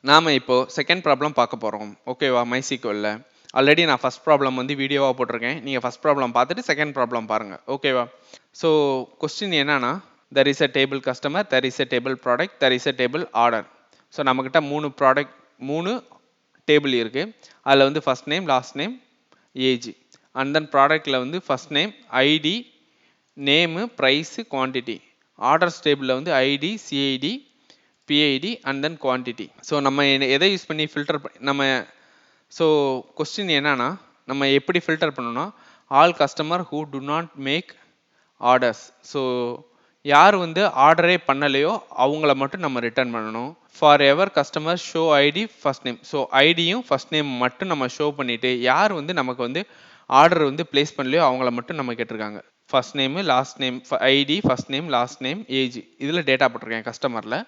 நாம இப்போ second problem பார்க்க போகிறோம். ஓகேவா? MySQLல ஆல்ரெடி நான் ஃபர்ஸ்ட் ப்ராப்ளம் வந்து வீடியோவாக போட்டிருக்கேன். நீங்கள் ஃபர்ஸ்ட் ப்ராப்ளம் பார்த்துட்டு செகண்ட் ப்ராப்ளம் பாருங்கள். ஓகேவா? ஸோ கொஸ்டின் என்னன்னா, there is a table customer, there is a table product, there is a table order. So நம்மக்கிட்ட 3 டேபிள் இருக்குது. அதில் வந்து first name, last name, age. And then ப்ராடக்டில் வந்து first name, ID, name, price, quantity. Orders டேபிளில் வந்து ID, CID, PID and then quantity. So நம்ம எதை யூஸ் பண்ணி ஃபில்டர் நம்ம ஸோ கொஸ்டின் என்னன்னா, நம்ம எப்படி ஃபில்டர் பண்ணணும்னா, all customer who do not make orders. So யார் வந்து ஆர்டரே பண்ணலையோ அவங்கள மட்டும் நம்ம ரிட்டர்ன் பண்ணணும். For every customer show ID first name. So ஐடியும் ஃபர்ஸ்ட் நேம் மட்டும் நம்ம ஷோ பண்ணிவிட்டு, யார் வந்து நமக்கு வந்து ஆர்டர் வந்து பிளேஸ் பண்ணலையோ அவங்கள மட்டும் நம்ம கேட்டிருக்காங்க. First name, last name, ID, first name, last name, age. இதில் டேட்டா போட்டிருக்கேன் கஸ்டமரில்.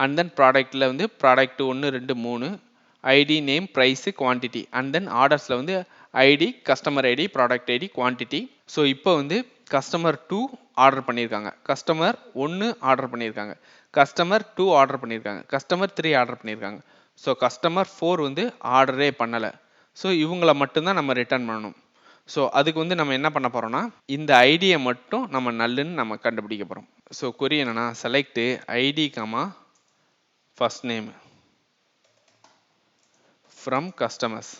அண்ட் தென் ப்ராடக்ட்டில் வந்து product 1 2 3, ID, name, price, quantity. And then ஆர்டர்ஸில் வந்து ID, customer ID, product ID, quantity. So இப்போ வந்து கஸ்டமர் 2 ஆர்டர் பண்ணியிருக்காங்க, கஸ்டமர் 1 ஆர்டர் பண்ணியிருக்காங்க, கஸ்டமர் 2 ஆர்டர் பண்ணியிருக்காங்க, கஸ்டமர் 3 ஆர்டர் பண்ணியிருக்காங்க. ஸோ கஸ்டமர் 4 வந்து ஆர்டரே பண்ணலை. ஸோ இவங்கள மட்டும்தான் நம்ம ரிட்டர்ன் பண்ணணும். ஸோ அதுக்கு வந்து நம்ம என்ன பண்ண போகிறோம்னா, இந்த ஐடியை மட்டும் நம்ம நல்லுன்னு நம்ம கண்டுபிடிக்க போகிறோம். ஸோ கொரி என்னன்னா, select ID comma first name from customers.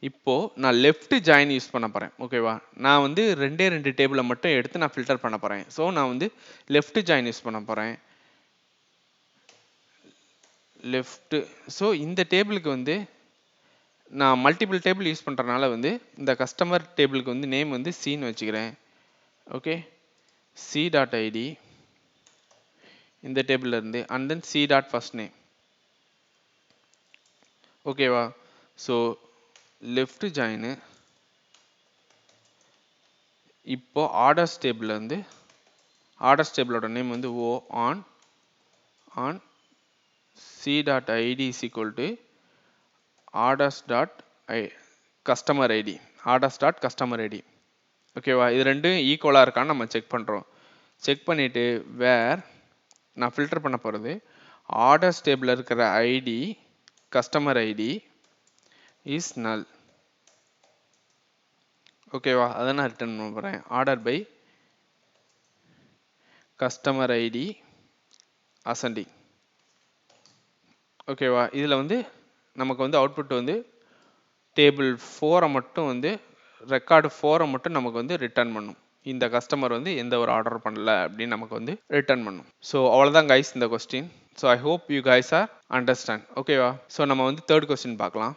இப்போ நான் லெஃப்ட் ஜாயின் யூஸ் பண்ண போகிறேன். ஓகேவா? நான் வந்து 2 டேபிளை மட்டும் எடுத்து நான் ஃபில்டர் பண்ண போகிறேன். ஸோ நான் வந்து லெஃப்ட் ஜாயின் யூஸ் பண்ண போகிறேன். லெஃப்ட். ஸோ இந்த டேபிளுக்கு வந்து நான் மல்டிபிள் டேபிள் யூஸ் பண்ணுறதுனால வந்து இந்த கஸ்டமர் டேபிளுக்கு வந்து நேம் வந்து சின்னு வச்சுக்கிறேன். ஓகே, சி டாட் ஐடி இந்த டேபிளில் இருந்து and then C dot first name. ஓகேவா? So left join. இப்போ ஆர்டர்ஸ் டேபிளில் வந்து ஆர்டர்ஸ் டேபிளோட நேம் வந்து oh on C dot ID is equal to orders dot customer ID, orders dot customer ID. ஓகேவா? இது ரெண்டும் ஈக்குவலாக இருக்கான்னு நம்ம செக் பண்ணுறோம். செக் பண்ணிவிட்டு நான் ஃபில்டர் பண்ண போகிறது ஆர்டர்ஸ் டேபிளில் இருக்கிற ஐடி, கஸ்டமர் ஐடி இஸ் நல். ஓகேவா? அதை நான் ரிட்டர்ன் பண்ண போகிறேன். Order by customer ID ascending. ஓகேவா? இதில் வந்து நமக்கு வந்து அவுட்புட் வந்து டேபிள் 4 மட்டும் வந்து ரெக்கார்டு 4 மட்டும் நமக்கு வந்து ரிட்டர்ன் பண்ணும். இந்த கஸ்டமர் வந்து எந்த ஒரு ஆர்டர் பண்ணல அப்படின்னு நமக்கு வந்து ரிட்டர்ன் பண்ணும். ஸோ அவ்வளோதான் கைஸ் இந்த question. So I hope you guys are understand. ஓகேவா? ஸோ நம்ம வந்து தேர்ட் கொஸ்டின் பார்க்கலாம்.